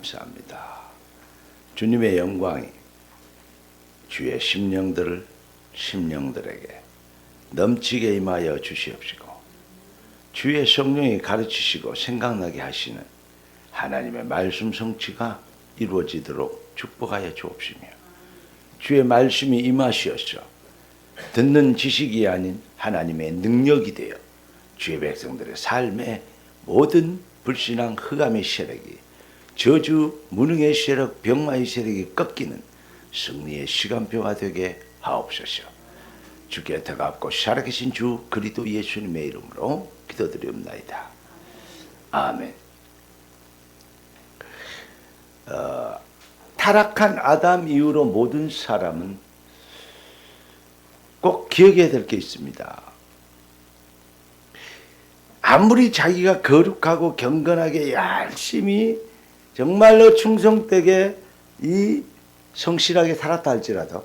감사합니다. 주님의 영광이 주의 심령들에게 넘치게 임하여 주시옵시고 주의 성령이 가르치시고 생각나게 하시는 하나님의 말씀 성취가 이루어지도록 축복하여 주옵시며 주의 말씀이 임하시어서 듣는 지식이 아닌 하나님의 능력이 되어 주의 백성들의 삶의 모든 불신앙 흑암의 세력이 저주 무능의 세력 병마의 세력이 꺾이는 승리의 시간표가 되게 하옵소서. 주께 더갑고 살아계신 주 그리스도 예수님의 이름으로 기도드리옵나이다. 아멘. 타락한 아담 이후로 모든 사람은 꼭 기억해야 될 게 있습니다. 아무리 자기가 거룩하고 경건하게 열심히 정말로 충성되게 이 성실하게 살았다 할지라도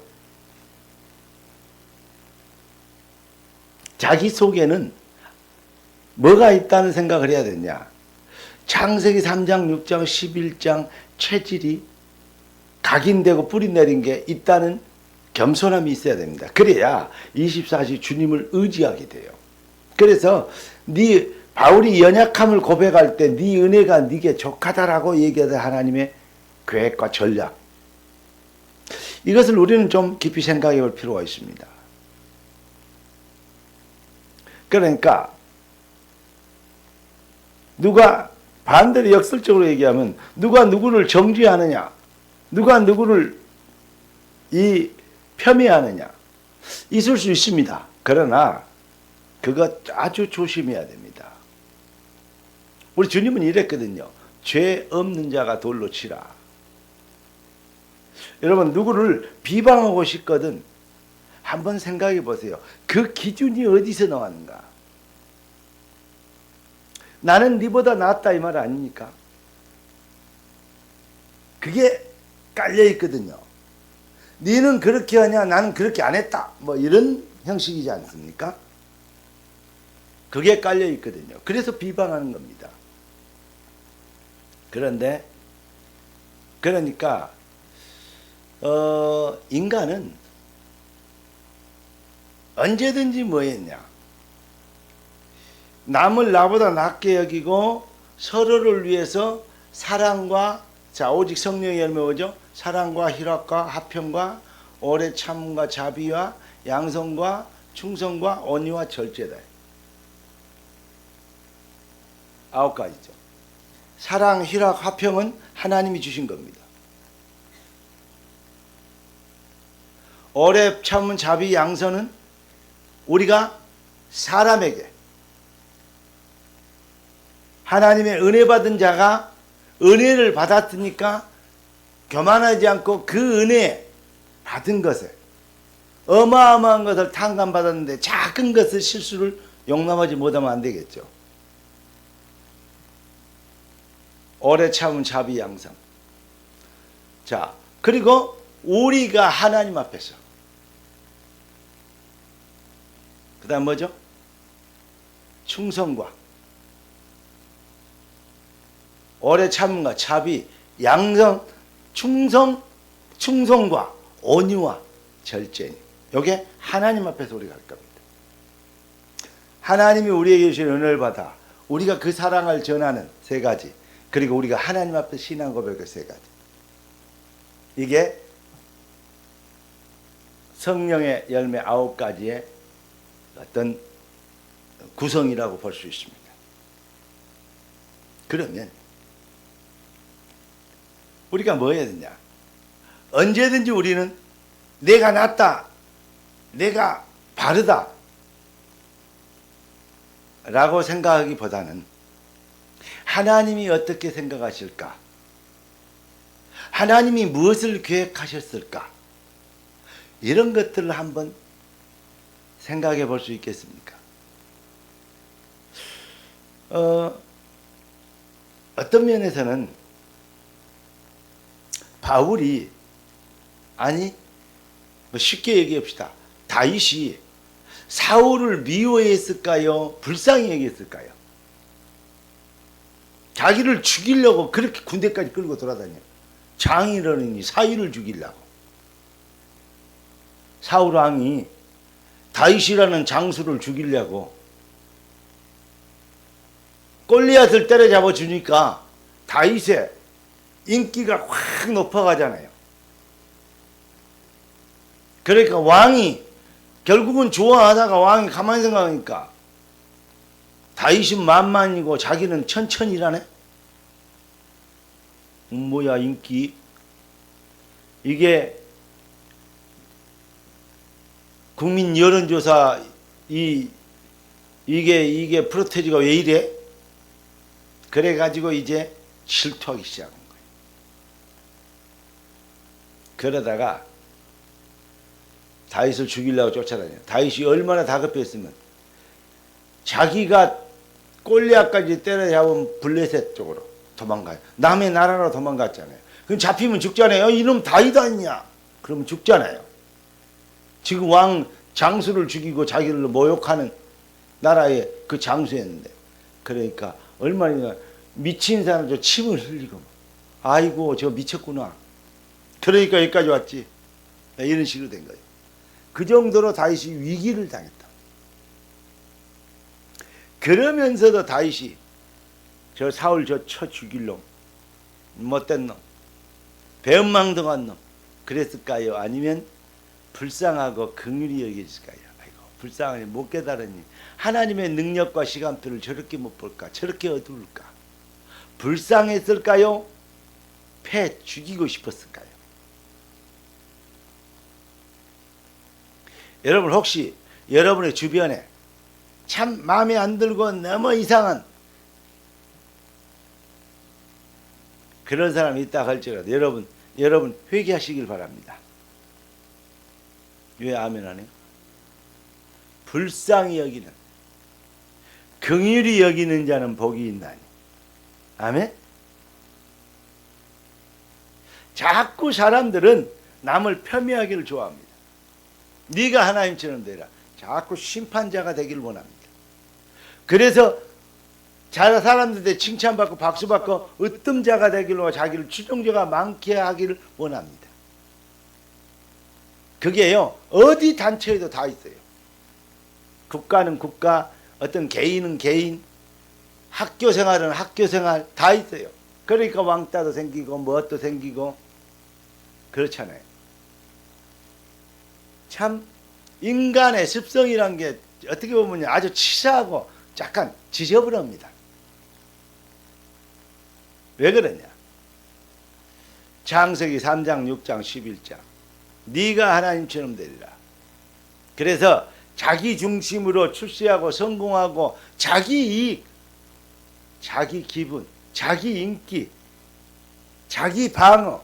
자기 속에는 뭐가 있다는 생각을 해야 되냐. 창세기 3장, 6장, 11장 체질이 각인되고 뿌리 내린 게 있다는 겸손함이 있어야 됩니다. 그래야 24시 주님을 의지하게 돼요. 그래서 바울이 연약함을 고백할 때 네 은혜가 네게 족하다라고 얘기하던 하나님의 계획과 전략, 이것을 우리는 좀 깊이 생각해 볼 필요가 있습니다. 그러니까 누가 반대로 역설적으로 얘기하면 누가 누구를 정죄하느냐, 누가 누구를 폄훼하느냐 있을 수 있습니다. 그러나 그거 아주 조심해야 됩니다. 우리 주님은 이랬거든요. 죄 없는 자가 돌로 치라. 여러분 누구를 비방하고 싶거든 한번 생각해 보세요. 그 기준이 어디서 나왔는가? 나는 네보다 낫다 이 말 아닙니까? 그게 깔려 있거든요. 네는 그렇게 하냐 나는 그렇게 안 했다 뭐 이런 형식이지 않습니까? 그게 깔려 있거든요. 그래서 비방하는 겁니다. 그러니까 인간은 언제든지 뭐 했냐, 남을 나보다 낫게 여기고 서로를 위해서 사랑과, 자 오직 성령의 열매 뭐죠? 사랑과 희락과 화평과 오래 참음과 자비와 양성과 충성과 온유와 절제다. 9가지죠. 사랑, 희락, 화평은 하나님이 주신 겁니다. 오래 참은 자비, 양선은 우리가 사람에게 하나님의 은혜 받은 자가 은혜를 받았으니까 교만하지 않고 그 은혜 받은 것에 어마어마한 것을 탕감받았는데 작은 것을 실수를 용납하지 못하면 안 되겠죠. 오래 참은 자비 양성. 자, 그리고 우리가 하나님 앞에서 그 다음 뭐죠? 충성과 오래 참음과 자비, 양성, 충성과 온유와 절제. 이게 하나님 앞에서 우리가 할 겁니다. 하나님이 우리에게 주신 은혜를 받아 우리가 그 사랑을 전하는 3가지, 그리고 우리가 하나님 앞에 신앙 고백의 3가지. 이게 성령의 열매 9가지의 어떤 구성이라고 볼 수 있습니다. 그러면 우리가 뭐 해야 되냐? 언제든지 우리는 내가 낫다, 내가 바르다 라고 생각하기보다는 하나님이 어떻게 생각하실까? 하나님이 무엇을 계획하셨을까? 이런 것들을 한번 생각해 볼 수 있겠습니까? 어떤 면에서는 바울이, 아니 쉽게 얘기합시다. 다윗이 사울을 미워했을까요? 불쌍히 여겼을까요? 자기를 죽이려고 그렇게 군대까지 끌고 돌아다녀. 장이라느니 사위를 죽이려고. 사울 왕이 다윗이라는 장수를 죽이려고 골리앗을 때려잡아 주니까 다윗의 인기가 확 높아가잖아요. 그러니까 왕이 결국은 좋아하다가 왕이 가만히 생각하니까 다윗은 만만이고 자기는 천천히라네. 뭐야 인기. 이게 국민 여론조사 이게 프로테지가 왜 이래? 그래가지고 이제 실토하기 시작한 거예요. 그러다가 다윗을 죽이려고 쫓아다녀요. 다윗이 얼마나 다급했으면 자기가 골리앗까지 때려잡은 블레셋 쪽으로 도망가요. 남의 나라로 도망갔잖아요. 그럼 잡히면 죽잖아요. 이놈 다윗 아니냐? 그러면 죽잖아요. 지금 왕 장수를 죽이고 자기를 모욕하는 나라의 그 장수였는데, 그러니까 얼마나 미친 사람도 침을 흘리고 아이고 저 미쳤구나. 그러니까 여기까지 왔지. 이런 식으로 된 거예요. 그 정도로 다윗이 위기를 당했다. 그러면서도 다윗이 저 사울 저 쳐 죽일 놈, 못된 놈, 배은망덕한 놈 그랬을까요? 아니면 불쌍하고 긍휼히 여겼을까요? 아이고 불쌍하니 못 깨달으니 하나님의 능력과 시간표를 저렇게 못 볼까? 저렇게 어두울까? 불쌍했을까요? 패 죽이고 싶었을까요? 여러분 혹시 여러분의 주변에 참 마음에 안 들고 너무 이상한 그런 사람이 있다 할지라도 여러분 회개하시길 바랍니다. 왜 아멘 안 해요? 불쌍히 여기는 긍휼히 여기는 자는 복이 있나니. 아멘. 자꾸 사람들은 남을 폄훼하기를 좋아합니다. 네가 하나님처럼 되라. 자꾸 심판자가 되기를 원합니다. 그래서 사람들한테 칭찬받고 박수받고 으뜸자가 되기를 원하고 자기를 추종자가 많게 하기를 원합니다. 그게요 어디 단체에도 다 있어요. 국가는 국가, 어떤 개인은 개인, 학교 생활은 학교 생활 다 있어요. 그러니까 왕따도 생기고 무엇도 생기고 그렇잖아요. 참 인간의 습성이란 게 어떻게 보면 아주 치사하고 약간 지저분합니다. 왜 그러냐? 창세기 3장 6장 11장 네가 하나님처럼 되리라. 그래서 자기 중심으로 출세하고 성공하고 자기 이익, 자기 기분, 자기 인기, 자기 방어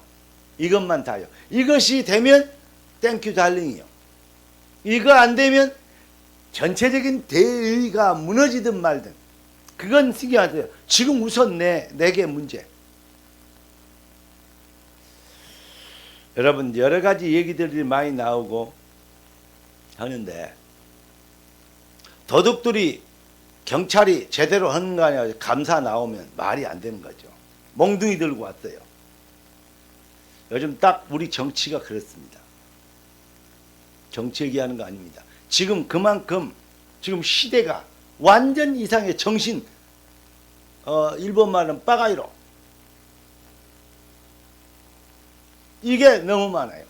이것만 다요. 이것이 되면 땡큐 달링이요. 이거 안 되면 전체적인 대의가 무너지든 말든 그건 신경 안 써요. 지금 우선 내게 문제. 여러분 여러 가지 얘기들이 많이 나오고 하는데 도둑들이 경찰이 제대로 하는 거 아니야. 감사 나오면 말이 안 되는 거죠. 몽둥이 들고 왔어요. 요즘 딱 우리 정치가 그렇습니다. 정치 얘기하는 거 아닙니다. 지금 그만큼 지금 시대가 완전 이상의 정신 일본 말은 빠가이로 이게 너무 많아요.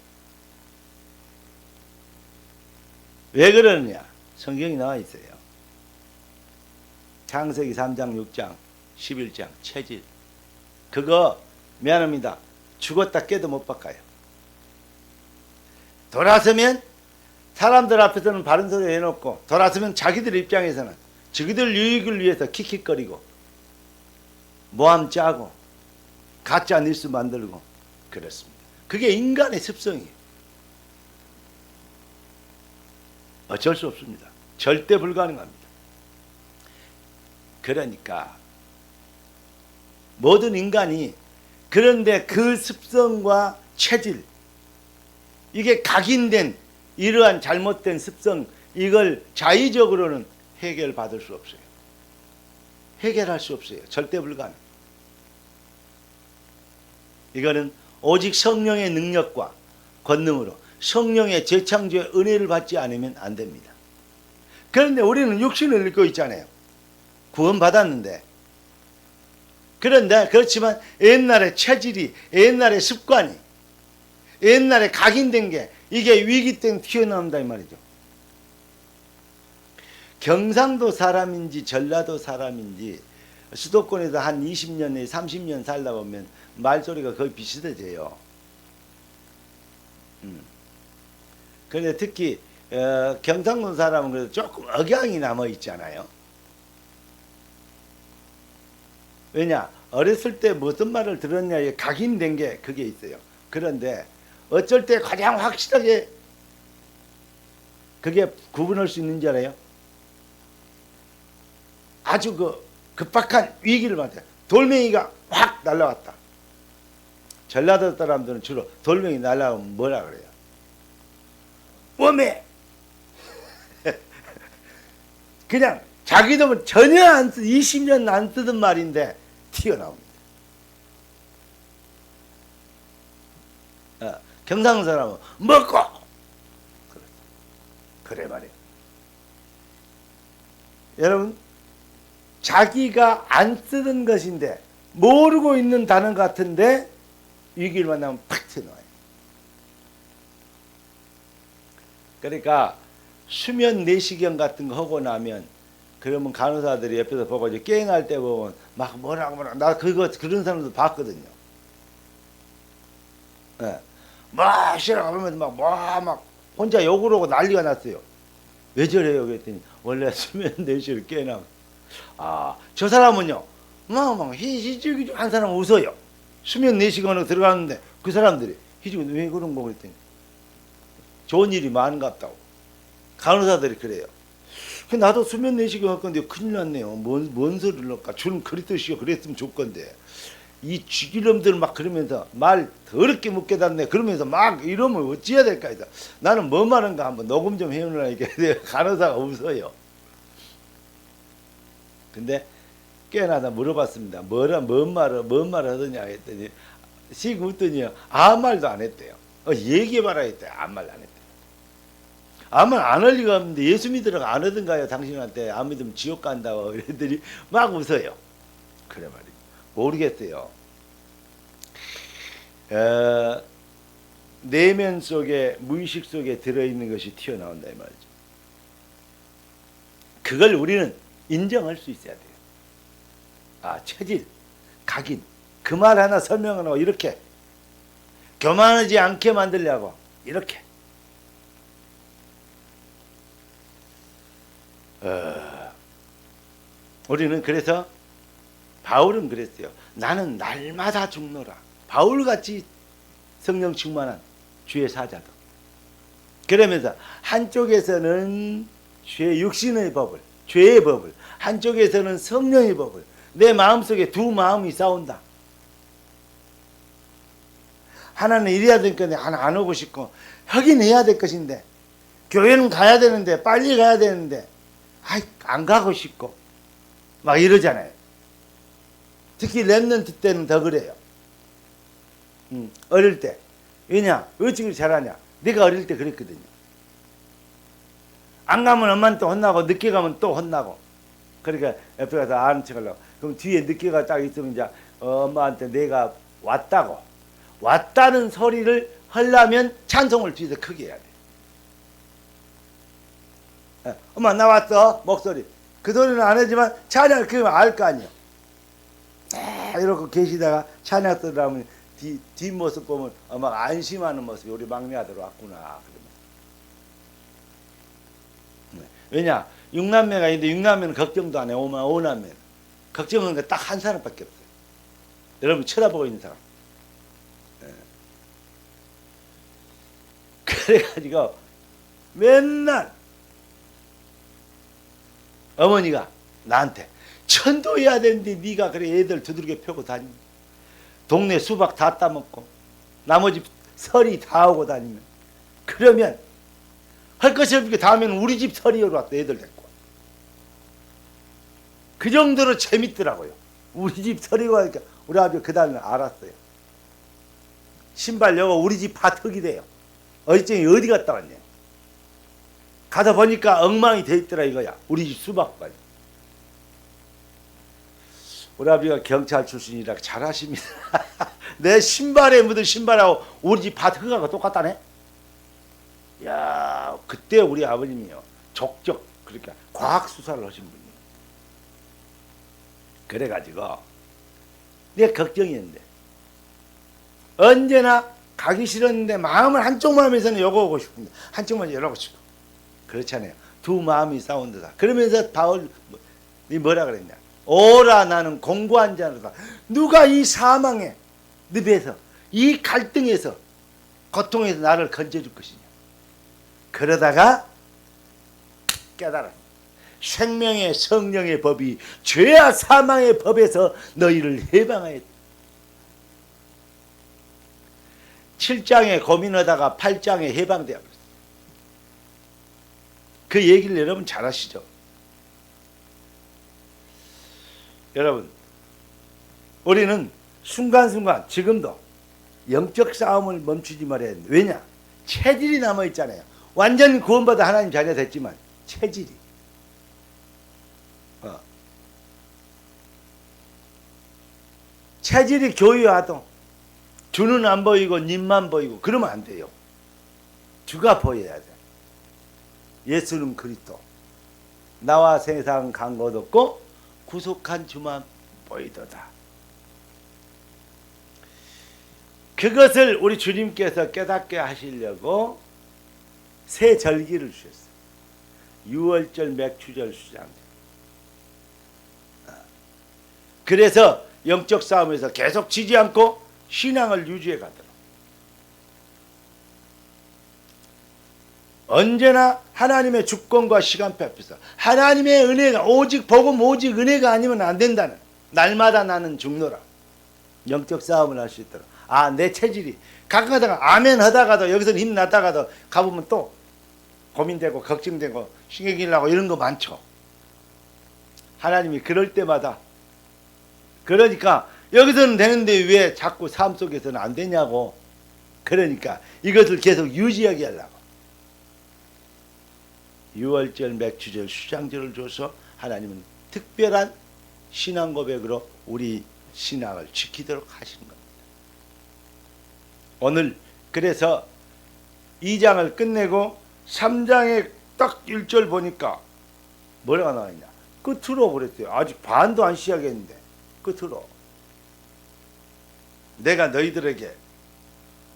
왜 그러느냐? 성경이 나와 있어요. 창세기 3장 6장 11장 체질 그거 미안합니다. 죽었다 깨도 못 바꿔요. 돌아서면 사람들 앞에서는 바른 소리 해놓고 돌아서면 자기들 입장에서는 자기들 유익을 위해서 킥킥거리고 모함 짜고 가짜 뉴스 만들고 그렇습니다. 그게 인간의 습성이에요. 어쩔 수 없습니다. 절대 불가능합니다. 그러니까 모든 인간이 그런데 그 습성과 체질 이게 각인된 이러한 잘못된 습성 이걸 자의적으로는 해결받을 수 없어요. 해결할 수 없어요. 절대 불가능. 이거는 오직 성령의 능력과 권능으로 성령의 재창조의 은혜를 받지 않으면 안 됩니다. 그런데 우리는 육신을 입고 있잖아요. 구원 받았는데. 그런데 그렇지만 옛날의 체질이, 옛날의 습관이, 옛날에 각인된 게 이게 위기 때 튀어나온다 이 말이죠. 경상도 사람인지 전라도 사람인지 수도권에서 한 20년 내지 30년 살다 보면 말소리가 거의 비슷해져요. 그런데 특히 경상도 사람은 그래도 조금 억양이 남아 있잖아요. 왜냐? 어렸을 때 무슨 말을 들었냐에 각인된 게 그게 있어요. 그런데 어쩔 때 가장 확실하게 그게 구분할 수 있는 줄 알아요? 아주 그 급박한 위기를 맞아. 돌멩이가 확 날라왔다. 전라도 사람들은 주로 돌멩이 날라오면 뭐라 그래요? 웜에 그냥 자기도 전혀 안 쓰, 20년 안 쓰던 말인데 튀어나옵니다. 경상도 사람은 먹고 그래 말이에요. 여러분, 자기가 안 쓰던 것인데 모르고 있는 단어 같은데 위기를 만나면 팍 튀어나와요. 그러니까 수면 내시경 같은 거 하고 나면 그러면 간호사들이 옆에서 보고 이제 깨어날 때 보면 막 뭐라고 나 그런 사람도 봤거든요. 예. 막 싫어 그러면서 막 혼자 욕을 하고 난리가 났어요. 왜 저래요? 그랬더니 원래 수면 내시를 깨어나. 저 사람은요, 막 희죽희죽 한 사람은 웃어요. 수면 내시경으로 들어가는데 그 사람들이 희죽 왜 그런 거 그랬더니 좋은 일이 많은갑다고. 간호사들이 그래요. 나도 수면 내시경 할 건데 큰일 났네요. 뭔 소리를 할까? 주는 그리스도시가 그랬으면 좋을 건데. 이 쥐기름들 막 그러면서 말 더럽게 못 깨닫네. 그러면서 막 이러면 어찌해야 될까 해서 나는 뭐 말한가 한번 녹음 좀 해오려니까 간호사가 웃어요. 근데 깨어나다 물어봤습니다. 뭔 말을 하더냐 했더니 씩 웃더니 아무 말도 안 했대요. 얘기해봐라 했대요. 아무 말도 안 했대요. 아무 말 안 할 리가 없는데 예수 믿으라고 안 하던가요? 당신한테 안 믿으면 지옥 간다고 그랬더니 막 웃어요. 그래 말이에요. 모르겠어요. 내면 속에 무의식 속에 들어있는 것이 튀어나온다 이 말이죠. 그걸 우리는 인정할 수 있어야 돼요. 체질, 각인, 그 말 하나 설명을 하고 이렇게 교만하지 않게 만들려고 이렇게 우리는 그래서 바울은 그랬어요. 나는 날마다 죽노라. 바울같이 성령 충만한 주의 사자도. 그러면서 한쪽에서는 죄 육신의 법을, 죄의 법을, 한쪽에서는 성령의 법을, 내 마음속에 두 마음이 싸운다. 하나는 이래야 될 건데 하나 안 오고 싶고, 하긴 해야 될 것인데, 교회는 가야 되는데, 빨리 가야 되는데, 안 가고 싶고 막 이러잖아요. 특히 랩런트 때는 더 그래요. 어릴 때. 왜냐? 어찌 잘하냐? 내가 어릴 때 그랬거든요. 안 가면 엄마는 또 혼나고 늦게 가면 또 혼나고. 그러니까 옆에 가서 아는 척하려고. 그럼 뒤에 늦게가 딱 있으면 이제 엄마한테 내가 왔다는 소리를 하려면 찬송을 뒤에서 크게 해야 돼. 엄마 나 왔어 목소리 그 소리는 안 하지만 찬양을 그러면 알 거 아니에요. 이러고 계시다가 찬양 들으면 뒷모습 보면 엄마가 안심하는 모습이 우리 막내 아들 왔구나. 왜냐 6남매가 있는데 6남매는 걱정도 안 해. 5남매는 걱정하는 게 딱 한 사람밖에 없어요. 여러분 쳐다보고 있는 사람. 그래가지고 맨날 어머니가 나한테 천도해야 되는데 네가 그래 애들 두들겨 펴고 다니면 동네 수박 다 따먹고 나머지 설이 다 오고 다니면 그러면 할 것이 없으니까 다음에는 우리 집 설이로 왔다 애들 데리고 그 정도로 재밌더라고요. 우리 집 설이고 하니까 우리 아버지가 그 다음에 알았어요. 신발 여고 우리 집 밭흙이 돼요. 어디쯤 어디 갔다 왔냐. 가다 보니까 엉망이 돼 있더라 이거야. 우리 집 수박까지. 우리 아버지가 경찰 출신이라 잘하십니다. 내 신발에 묻은 신발하고 우리 집 밭흙하고 똑같다네. 야, 그때 우리 아버님이요. 족적 그러니까 과학 수사를 하신 분이에요. 그래가지고 내가 걱정이었는데 언제나 가기 싫었는데 마음을 한쪽 마음에서는 요거 오고 싶은데 한쪽만 열어고 싶고 그렇잖아요. 두 마음이 싸운다. 그러면서 바울 뭐라 그랬냐? 오라 나는 공고한 자로다. 누가 이 사망의 늪에서 이 갈등에서 고통에서 나를 건져줄 것이냐. 그러다가 깨달아. 생명의 성령의 법이 죄와 사망의 법에서 너희를 해방하였다. 7장에 고민하다가 8장에 해방되어 버렸어요. 그 얘기를 여러분 잘 아시죠? 여러분 우리는 순간순간 지금도 영적 싸움을 멈추지 말아야 된다. 왜냐? 체질이 남아있잖아요. 완전 구원받아 하나님 자녀 됐지만 체질이 체질이 교회와도 주는 안 보이고 님만 보이고 그러면 안 돼요. 주가 보여야 돼. 예수는 그리스도 나와 세상 간 것 없고 구속한 주만 보이도다. 그것을 우리 주님께서 깨닫게 하시려고 새 절기를 주셨어요. 6월절 맥추절 수장. 그래서 영적 싸움에서 계속 지지 않고 신앙을 유지해 가도록 언제나 하나님의 주권과 시간표 앞에서 하나님의 은혜가 오직 복음 오직 은혜가 아니면 안 된다는 날마다 나는 죽노라 영적 싸움을 할 수 있도록 내 체질이 가끔 가다가 아멘 하다가도 여기서 힘났다가도 가보면 또 고민되고 걱정되고 신경질 나고 이런 거 많죠. 하나님이 그럴 때마다 그러니까 여기서는 되는데 왜 자꾸 삶 속에서는 안 되냐고. 그러니까 이것을 계속 유지하게 하려고 6월절 맥추절 수장절을 줘서 하나님은 특별한 신앙 고백으로 우리 신앙을 지키도록 하시는 겁니다. 오늘 그래서 2장을 끝내고 3장에 딱 1절 보니까 뭐라고 나와있냐. 끝으로 그랬어요. 아직 반도 안 시작했는데 끝으로 내가 너희들에게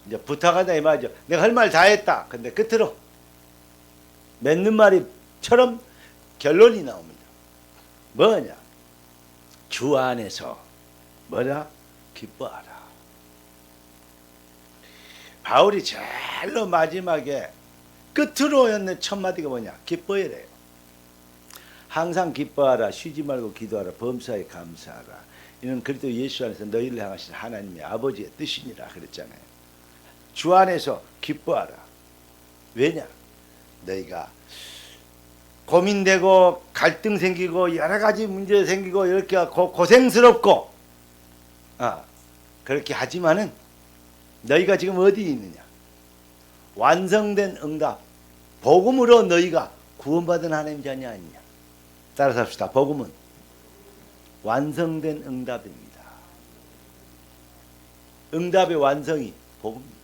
이제 부탁한다 이 말이죠. 내가 할 말 다 했다. 근데 끝으로 맺는 말이처럼 결론이 나옵니다. 뭐냐? 주 안에서 뭐라? 기뻐하라. 바울이 제일로 마지막에 끝으로 였는 첫 마디가 뭐냐? 기뻐해래요. 항상 기뻐하라. 쉬지 말고 기도하라. 범사에 감사하라. 이는 그리스도 예수 안에서 너희를 향하신 하나님의 아버지의 뜻이니라 그랬잖아요. 주 안에서 기뻐하라. 왜냐? 너희가 고민되고 갈등 생기고 여러 가지 문제 생기고 이렇게 고생스럽고 그렇게 하지만은 너희가 지금 어디 있느냐? 완성된 응답. 복음으로 너희가 구원받은 하나님 자녀 아니냐? 따라서 합시다. 복음은 완성된 응답입니다. 응답의 완성이 복음입니다.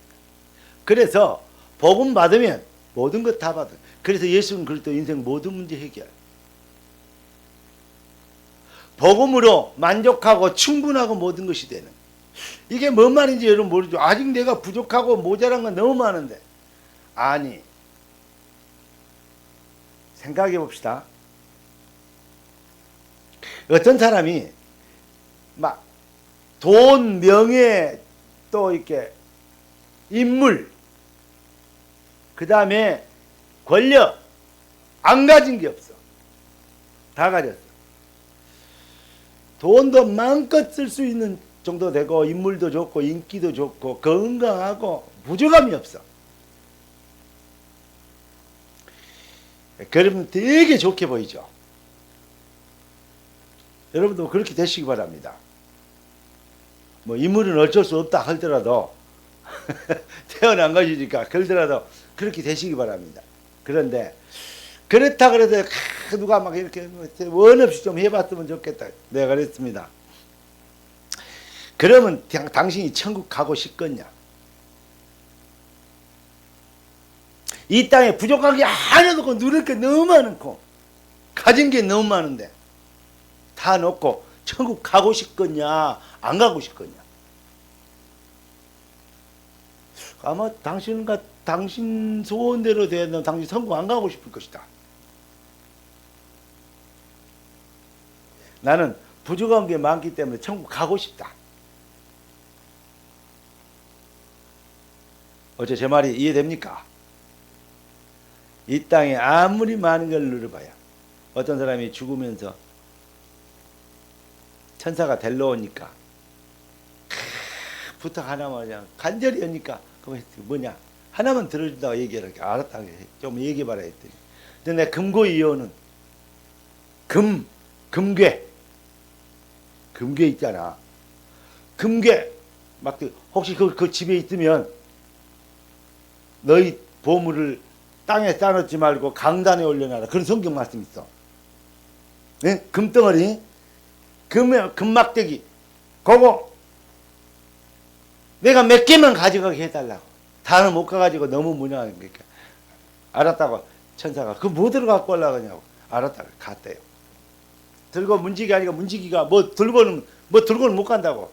그래서 복음 받으면 모든 것 다 받아요. 그래서 예수는 그리스도 인생 모든 문제 해결. 복음으로 만족하고 충분하고 모든 것이 되는. 이게 뭔 말인지 여러분 모르죠. 아직 내가 부족하고 모자란 건 너무 많은데. 아니, 생각해 봅시다. 어떤 사람이 막 돈, 명예, 또 이렇게 인물, 그 다음에 권력 안 가진 게 없어. 다 가졌어. 돈도 마음껏 쓸 수 있는 정도 되고 인물도 좋고 인기도 좋고 건강하고 부족함이 없어. 그러면 되게 좋게 보이죠. 여러분도 그렇게 되시기 바랍니다. 뭐 인물은 어쩔 수 없다 하더라도 태어난 것이니까 그러더라도 그렇게 되시기 바랍니다. 그런데 그렇다 그래도 누가 막 이렇게 원 없이 좀 해봤으면 좋겠다. 내가 그랬습니다. 그러면 당신이 천국 가고 싶겠냐? 이 땅에 부족한 게 하나도 없고 누릴 게 너무 많고 가진 게 너무 많은데 다 놓고 천국 가고 싶겠냐 안 가고 싶겠냐? 아마 당신 소원대로 되면 당신 천국 안 가고 싶을 것이다. 나는 부족한 게 많기 때문에 천국 가고 싶다. 어째 제 말이 이해됩니까? 이 땅에 아무리 많은 걸 누려봐야 어떤 사람이 죽으면서 천사가 데리러 오니까 부탁 하나만 그냥 간절히 하니까 그거 뭐냐 하나만 들어준다고 얘기하라. 알았다. 좀 얘기해봐라 했더니 근데 내 금고이호는 금괴 있잖아. 금괴 막 혹시 그 집에 있으면 너희 보물을 땅에 쌓아놓지 말고 강단에 올려놔라. 그런 성경 말씀 있어. 네? 금덩어리, 금막대기, 그거 내가 몇 개만 가져가게 해달라고. 다는 못 가가지고 너무 무난한 거니까. 알았다고 천사가 그거 뭐 들어갖고 올라가냐고. 알았다고 갔대요. 들고 문지기 아니까 문지기가 뭐 들고는 못 간다고.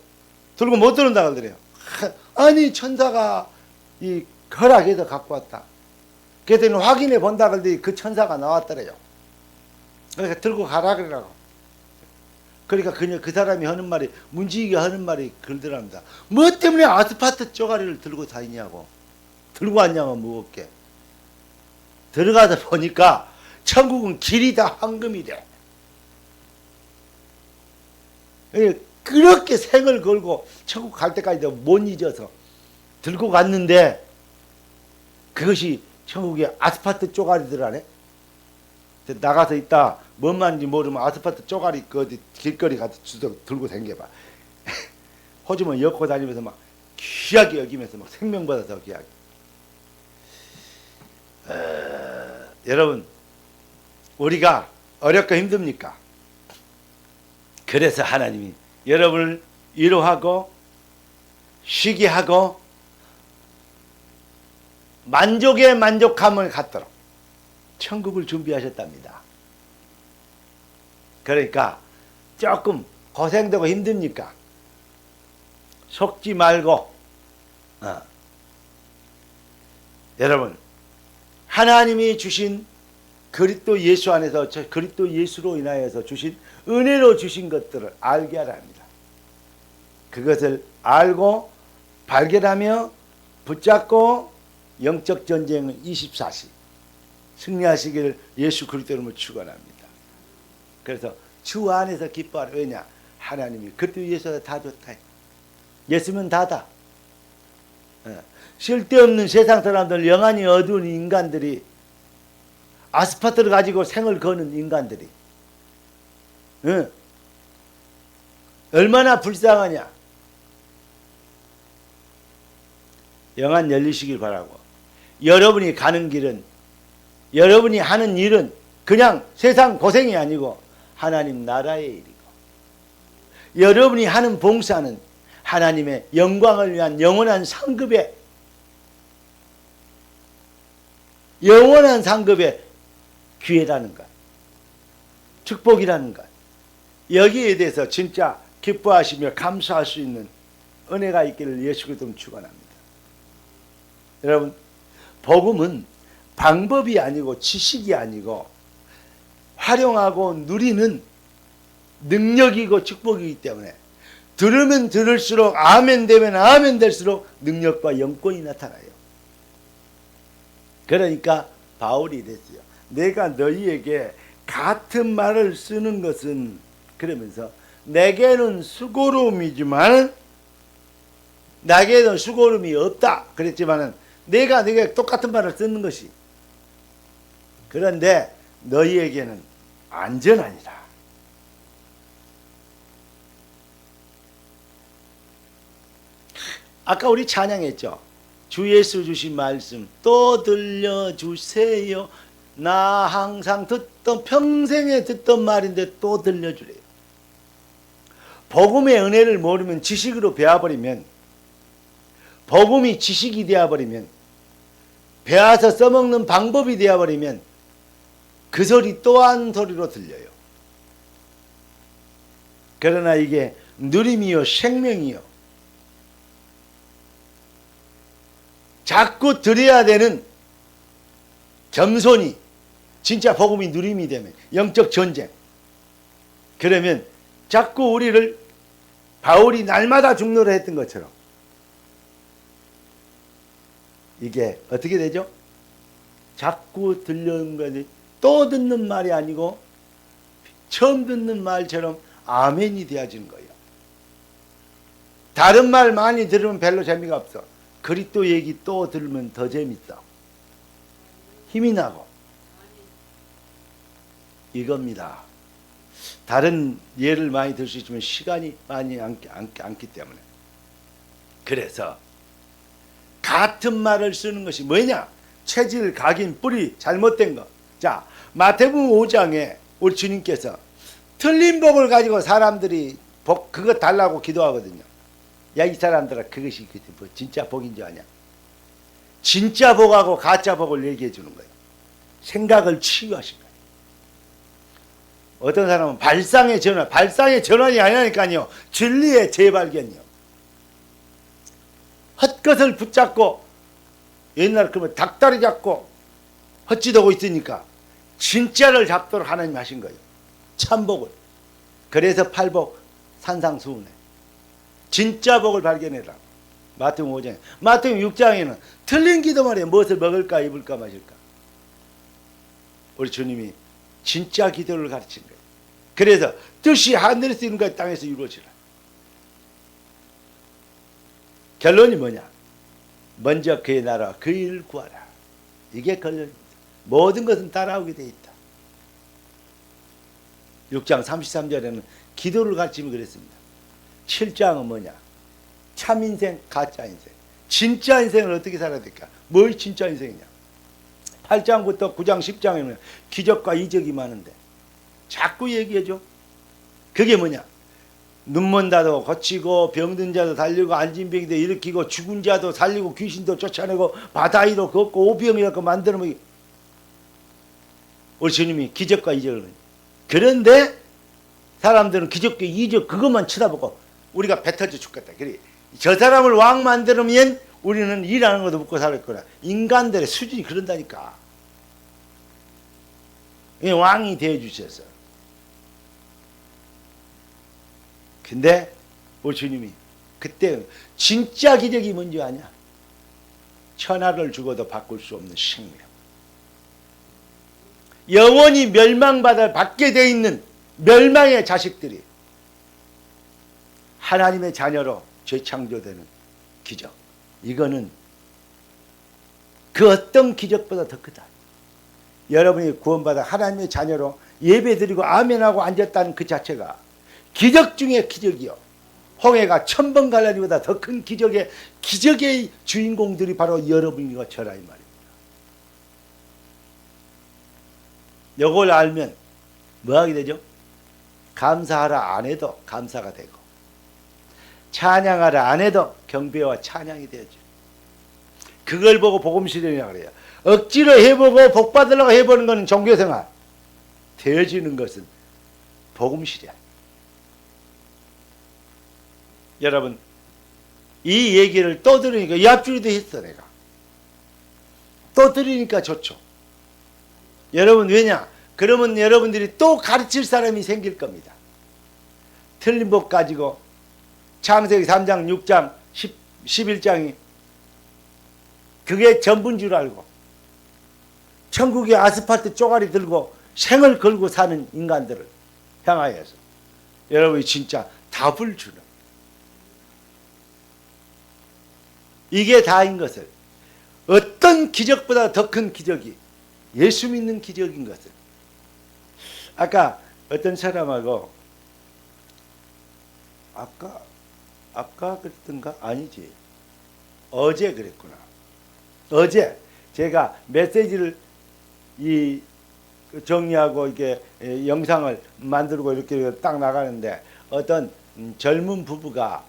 들고 못 들은다 그러더래요. 아니 천사가 이 허락해서 갖고 왔다. 그랬더니 확인해 본다 그러더니 그 천사가 나왔더래요. 그러니까 들고 가라 그러라고. 그러니까 그 사람이 하는 말이 문지기가 하는 말이 그러더랍니다. 뭐 때문에 아스파트 쪼가리를 들고 다니냐고. 들고 왔냐면 무겁게. 들어가서 보니까 천국은 길이 다 황금이래. 그렇게 생을 걸고 천국 갈 때까지도 못 잊어서 들고 갔는데 그것이 천국의 아스파트 쪼가리들하네. 나가서 있다 뭔 말인지 모르면 아스파트 쪼가리 그 어디 길거리 가서 들고 다녀봐. 호주머니 엮고 다니면서 막 귀하게 여기면서 막 생명보다 더 귀하게. 여러분 우리가 어렵고 힘듭니까? 그래서 하나님이 여러분을 위로하고 쉬게 하고 만족의 만족함을 갖도록 천국을 준비하셨답니다. 그러니까 조금 고생되고 힘듭니까? 속지 말고 여러분 하나님이 주신 그리스도 예수 안에서 그리스도 예수로 인하여서 주신 은혜로 주신 것들을 알게 하라 합니다. 그것을 알고 발견하며 붙잡고 영적 전쟁은 24시 승리하시기를 예수 그리스도 이름으로 축원합니다. 그래서 주 안에서 기뻐하라. 왜냐? 하나님이 그리스도 예수가 다 좋다. 예수면 다다. 쓸데없는 세상 사람들, 영안이 어두운 인간들이 아스파트를 가지고 생을 거는 인간들이 얼마나 불쌍하냐. 영안 열리시길 바라고 여러분이 가는 길은 여러분이 하는 일은 그냥 세상 고생이 아니고 하나님 나라의 일이고 여러분이 하는 봉사는 하나님의 영광을 위한 영원한 상급의 기회라는 것, 축복이라는 것, 여기에 대해서 진짜 기뻐하시며 감사할 수 있는 은혜가 있기를 예수 그리스도로 축원합니다. 여러분 복음은 방법이 아니고 지식이 아니고 활용하고 누리는 능력이고 축복이기 때문에 들으면 들을수록 아멘 되면 아멘 될수록 능력과 영권이 나타나요. 그러니까 바울이 이랬어요. 내가 너희에게 같은 말을 쓰는 것은 그러면서 내게는 수고로움이지만 나에게는 수고로움이 없다 그랬지만은 내가 똑같은 말을 쓰는 것이 그런데 너희에게는 안전하니라. 아까 우리 찬양했죠. 주 예수 주신 말씀 또 들려주세요. 나 항상 듣던 평생에 듣던 말인데 또 들려주래요. 복음의 은혜를 모르면 지식으로 배워버리면, 복음이 지식이 되어버리면, 배워서 써먹는 방법이 되어버리면 그 소리 또한 소리로 들려요. 그러나 이게 누림이요 생명이요 자꾸 들어야 되는 겸손이 진짜 복음이 누림이 되면 영적 전쟁, 그러면 자꾸 우리를 바울이 날마다 죽노라 했던 것처럼 이게 어떻게 되죠? 자꾸 들려오는 것이 또 듣는 말이 아니고 처음 듣는 말처럼 아멘이 되어지는 거예요. 다른 말 많이 들으면 별로 재미가 없어. 그리스도 얘기 또 들으면 더 재밌다. 힘이 나고. 이겁니다. 다른 예를 많이 들 수 있지만 시간이 많이 않기 때문에. 그래서 같은 말을 쓰는 것이 뭐냐? 체질, 각인, 뿌리, 잘못된 것. 자, 마태복음 5장에 우리 주님께서 틀린 복을 가지고 사람들이 복 그거 달라고 기도하거든요. 야, 이 사람들아, 그것이 진짜 복인 줄 아냐? 진짜 복하고 가짜 복을 얘기해 주는 거예요. 생각을 치유하신 거예요. 어떤 사람은 발상의 전환, 발상의 전환이 아니라니까요. 진리의 재발견이요. 헛것을 붙잡고 옛날 그러면 닭다리 잡고 헛짓하고 있으니까 진짜를 잡도록 하나님 하신 거예요. 참복을. 그래서 팔복 산상수훈에 진짜 복을 발견해라. 마태복음 5장에. 마태복음 6장에는 틀린 기도 말이에요. 무엇을 먹을까 입을까 마실까. 우리 주님이 진짜 기도를 가르친 거예요. 그래서 뜻이 하늘에서 이룬 땅에서 이루어지라. 결론이 뭐냐? 먼저 그의 나라 그 일을 구하라. 이게 결론입니다. 모든 것은 따라오게 돼 있다. 6장 33절에는 기도를 가르치면 그랬습니다. 7장은 뭐냐? 참 인생, 가짜 인생. 진짜 인생을 어떻게 살아야 될까? 뭘 진짜 인생이냐? 8장부터 9장, 10장에는 기적과 이적이 많은데 자꾸 얘기해줘. 그게 뭐냐? 눈먼 자도 고치고 병든 자도 살리고 앉은 병도 일으키고 죽은 자도 살리고 귀신도 쫓아내고 바다 위로 걷고 오병이라고 만들면 우리 주님이 기적과 이적을. 그런데 사람들은 기적과 이적 그것만 쳐다보고 우리가 배 터져 죽겠다. 그래, 저 사람을 왕 만들면 우리는 일하는 것도 먹고 살 거라. 인간들의 수준이 그런다니까. 왕이 되어주셨어. 근데 우리 주님이 그때 진짜 기적이 뭔지 아냐? 천하를 죽어도 바꿀 수 없는 생명. 영원히 받게 돼 있는 멸망의 자식들이 하나님의 자녀로 재창조되는 기적. 이거는 그 어떤 기적보다 더 크다. 여러분이 구원받아 하나님의 자녀로 예배드리고 아멘하고 앉았다는 그 자체가 기적 중에 기적이요. 홍해가 1000번 갈라지보다 더 큰 기적의 주인공들이 바로 여러분이고 저라 이 말입니다. 이걸 알면 뭐 하게 되죠? 감사하라 안 해도 감사가 되고, 찬양하라 안 해도 경배와 찬양이 되죠. 그걸 보고 복음 실현이라고 그래요. 억지로 해보고 복 받으려고 해보는 것은 종교생활. 되어지는 것은 복음 실현. 여러분, 이 얘기를 또 들으니까 이 앞줄이도 했어. 내가 또 들으니까 좋죠. 여러분, 왜냐? 그러면 여러분들이 또 가르칠 사람이 생길 겁니다. 틀린 법 가지고 창세기 3장 6장 11장이 그게 전부인 줄 알고 천국의 아스팔트 쪼가리 들고 생을 걸고 사는 인간들을 향하여서 여러분이 진짜 답을 주는, 이게 다인 것을, 어떤 기적보다 더 큰 기적이 예수 믿는 기적인 것을. 아까 어떤 사람하고 아까 그랬던가? 아니지, 어제 그랬구나. 어제 제가 메시지를 정리하고 이렇게 영상을 만들고 이렇게 딱 나가는데 어떤 젊은 부부가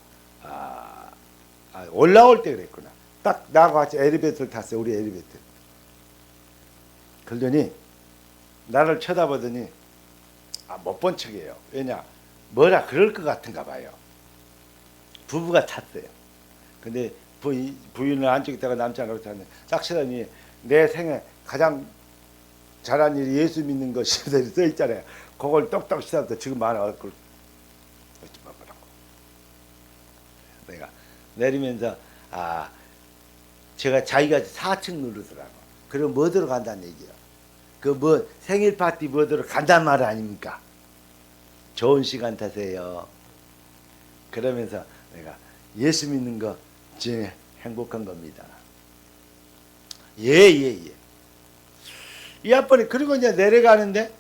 올라올 때 그랬구나. 딱 나하고 같이 엘리베이터를 탔어요. 우리 엘리베이터. 그러더니 나를 쳐다보더니 못 본 척이에요. 왜냐? 뭐라 그럴 것 같은가 봐요. 부부가 탔어요. 근데 부인은 안쪽에 있다가 남자가 탔는데 딱 쳐다보니 내 생에 가장 잘한 일이 예수 믿는 것이 써 있잖아요. 그걸 똑똑 씻어서 지금 말할 걸 어찌 봐보라고. 내가 내리면서 제가 자기가 4층 누르더라고. 그럼 뭐 들어간다는 얘기야. 그 뭐 생일 파티 뭐 들어간단 말 아닙니까? 좋은 시간 되세요. 그러면서 내가 예수 믿는 거 진짜 행복한 겁니다. 예. 이 아빠는 그리고 이제 내려가는데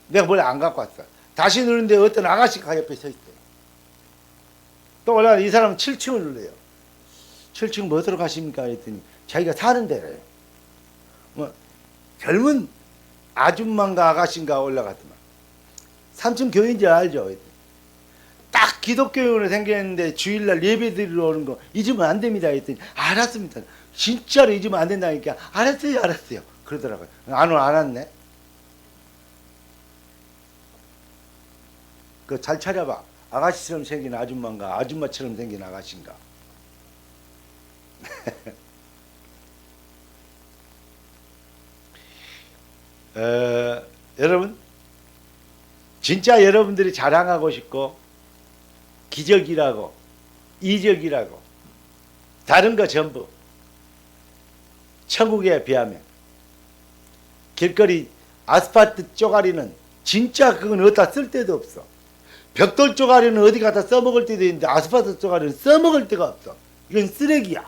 내가 뭘 안 갖고 왔어. 다시 누르는데 어떤 아가씨가 옆에 서 있대요. 또 올라가 이 사람은 7층을 눌러요. 7층 뭐 들어가십니까? 했더니 자기가 사는 데래요. 뭐 젊은 아줌마인가 아가씨인가 올라갔더만 3층 교인지 알죠? 딱 기독교인으로 생겼는데 주일날 예배 드리러 오는 거 잊으면 안 됩니다. 했더니 알았습니다. 진짜로 잊으면 안 된다니까 알았어요. 그러더라고요. 안 왔네. 그 잘 차려봐. 아가씨처럼 생긴 아줌마인가 아줌마처럼 생긴 아가씨인가. 여러분 진짜 여러분들이 자랑하고 싶고 기적이라고 이적이라고 다른 거 전부 천국에 비하면 길거리 아스팔트 쪼가리는 진짜 그건 어디다 쓸 데도 없어. 벽돌 쪼가리는 어디 갖다 써먹을 때도 있는데 아스팔트 쪼가리는 써먹을 데가 없어. 이건 쓰레기야.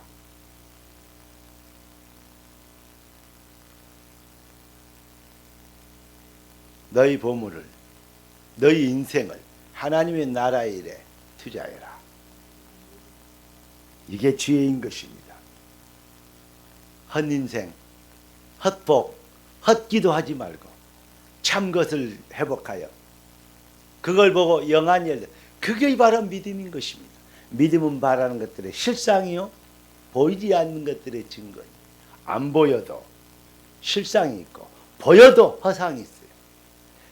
너희 보물을 너희 인생을 하나님의 나라의 일에 투자해라. 이게 지혜인 것입니다. 헛인생, 헛복, 헛기도 하지 말고 참 것을 회복하여 그걸 보고 영안이 열려. 그게 바로 믿음인 것입니다. 믿음은 바라는 것들의 실상이요 보이지 않는 것들의 증거니 안 보여도 실상이 있고 보여도 허상이 있어요.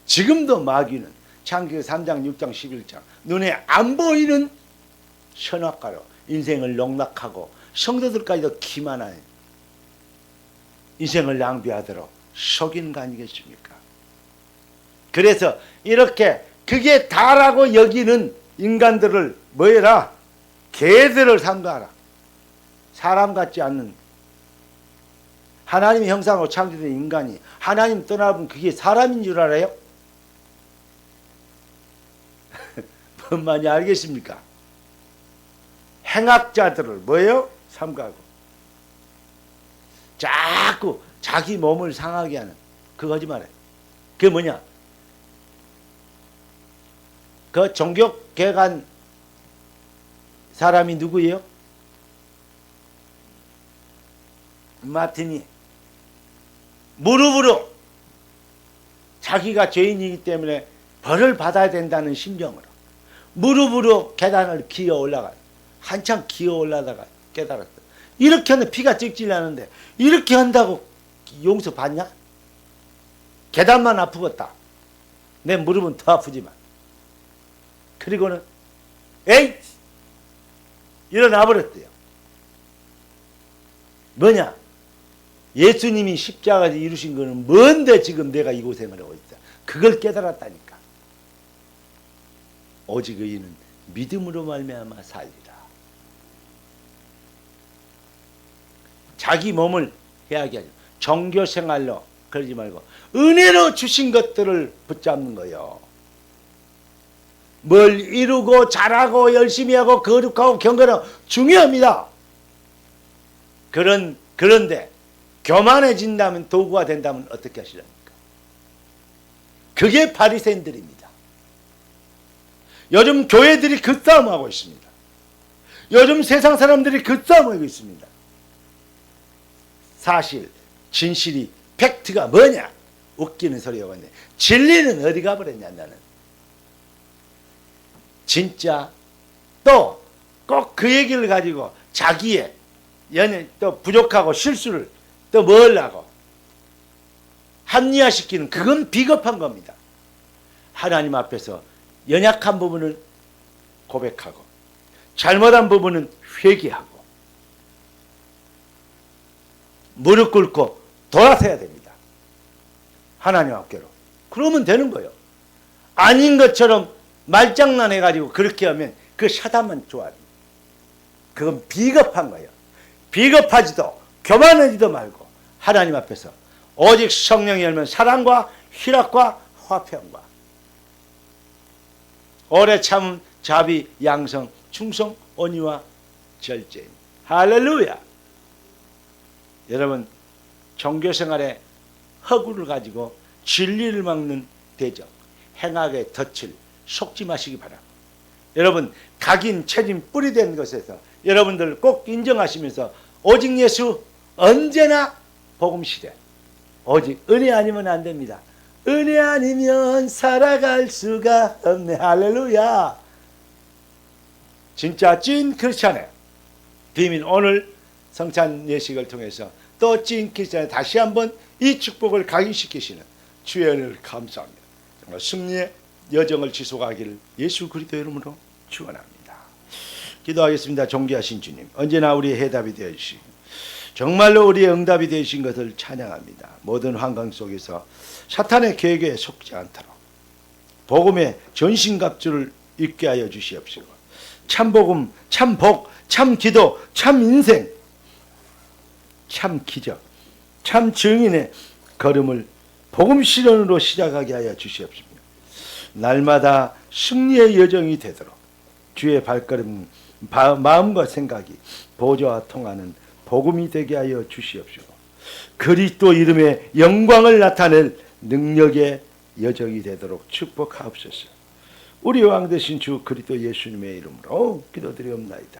지금도 마귀는 창세기 3장 6장 11장 눈에 안 보이는 선악과로 인생을 농락하고 성도들까지도 기만하는 인생을 낭비하도록 속이는 거 아니겠습니까? 그래서 이렇게 그게 다라고 여기는 인간들을 뭐해라? 개들을 삼가하라. 사람 같지 않는 하나님의 형상으로 창조된 인간이 하나님 떠나보면 그게 사람인 줄 알아요? 뭔 말인지 알겠습니까? 행악자들을 뭐예요? 삼가하고 자꾸 자기 몸을 상하게 하는 그거 하지 말아요. 그게 뭐냐? 그 종교개간 사람이 누구예요? 마틴이 무릎으로 자기가 죄인이기 때문에 벌을 받아야 된다는 심정으로 무릎으로 계단을 기어 올라가 한참 기어 올라다가 깨달았어요. 이렇게 하면 피가 찍질 않는데 이렇게 한다고 용서 받냐? 계단만 아프겠다. 내 무릎은 더 아프지만. 그리고는 에이! 일어나 버렸대요. 뭐냐? 예수님이 십자가에서 이루신 거는 뭔데 지금 내가 이 고생을 하고 있어. 그걸 깨달았다니까. 오직 의인은 믿음으로 말미암아 살리라. 자기 몸을 해하게 하죠. 종교생활로 그러지 말고 은혜로 주신 것들을 붙잡는 거예요. 뭘 이루고 잘하고 열심히 하고 거룩하고 경건하고 중요합니다. 그런데 교만해진다면 도구가 된다면 어떻게 하시렵니까? 그게 바리새인들입니다. 요즘 교회들이 그 싸움하고 있습니다. 요즘 세상 사람들이 그 싸움하고 있습니다. 사실, 진실이 팩트가 뭐냐? 웃기는 소리가 왔네. 진리는 어디 가버렸냐 나는. 진짜 또 꼭 그 얘기를 가지고 자기의 또 부족하고 실수를 또 뭘라고 합리화시키는, 그건 비겁한 겁니다. 하나님 앞에서 연약한 부분을 고백하고 잘못한 부분은 회개하고 무릎 꿇고 돌아서야 됩니다. 하나님 앞께로. 그러면 되는 거예요. 아닌 것처럼 말장난해가지고 그렇게 하면 그 사단만 좋아합니다. 그건 비겁한 거예요. 비겁하지도 교만하지도 말고 하나님 앞에서 오직 성령이 열면 사랑과 희락과 화평과 오래 참음 자비 양성 충성 온유와 절제임. 할렐루야. 여러분, 종교생활에 허구를 가지고 진리를 막는 대적, 행악의 덫을 속지 마시기 바랍니다. 여러분, 각인, 체진, 뿌리 된 것에서 여러분들 꼭 인정하시면서 오직 예수, 언제나 복음시대, 오직 은혜 아니면 안 됩니다. 은혜 아니면 살아갈 수가 없네. 할렐루야. 진짜 찐 크리스찬의 비밀, 오늘 성찬 예식을 통해서 또 찐 크리스찬의 다시 한번 이 축복을 각인시키시는 주의 은혜를 감사합니다. 정말 승리의 여정을 지속하기를 예수 그리스도의 이름으로 축원합니다. 기도하겠습니다. 존귀하신 주님, 언제나 우리의 해답이 되어주시고 정말로 우리의 응답이 되신 것을 찬양합니다. 모든 환경 속에서 사탄의 계획에 속지 않도록 복음의 전신갑주를 입게 하여 주시옵시고 참 복음, 참 복, 참 기도, 참 인생, 참 기적, 참 증인의 걸음을 복음 실현으로 시작하게 하여 주시옵시며 날마다 승리의 여정이 되도록 주의 발걸음, 마음과 생각이 보좌와 통하는 복음이 되게 하여 주시옵시고 그리스도 이름의 영광을 나타낼 능력의 여정이 되도록 축복하옵소서. 우리 왕 되신 주 그리스도 예수님의 이름으로 기도드리옵나이다.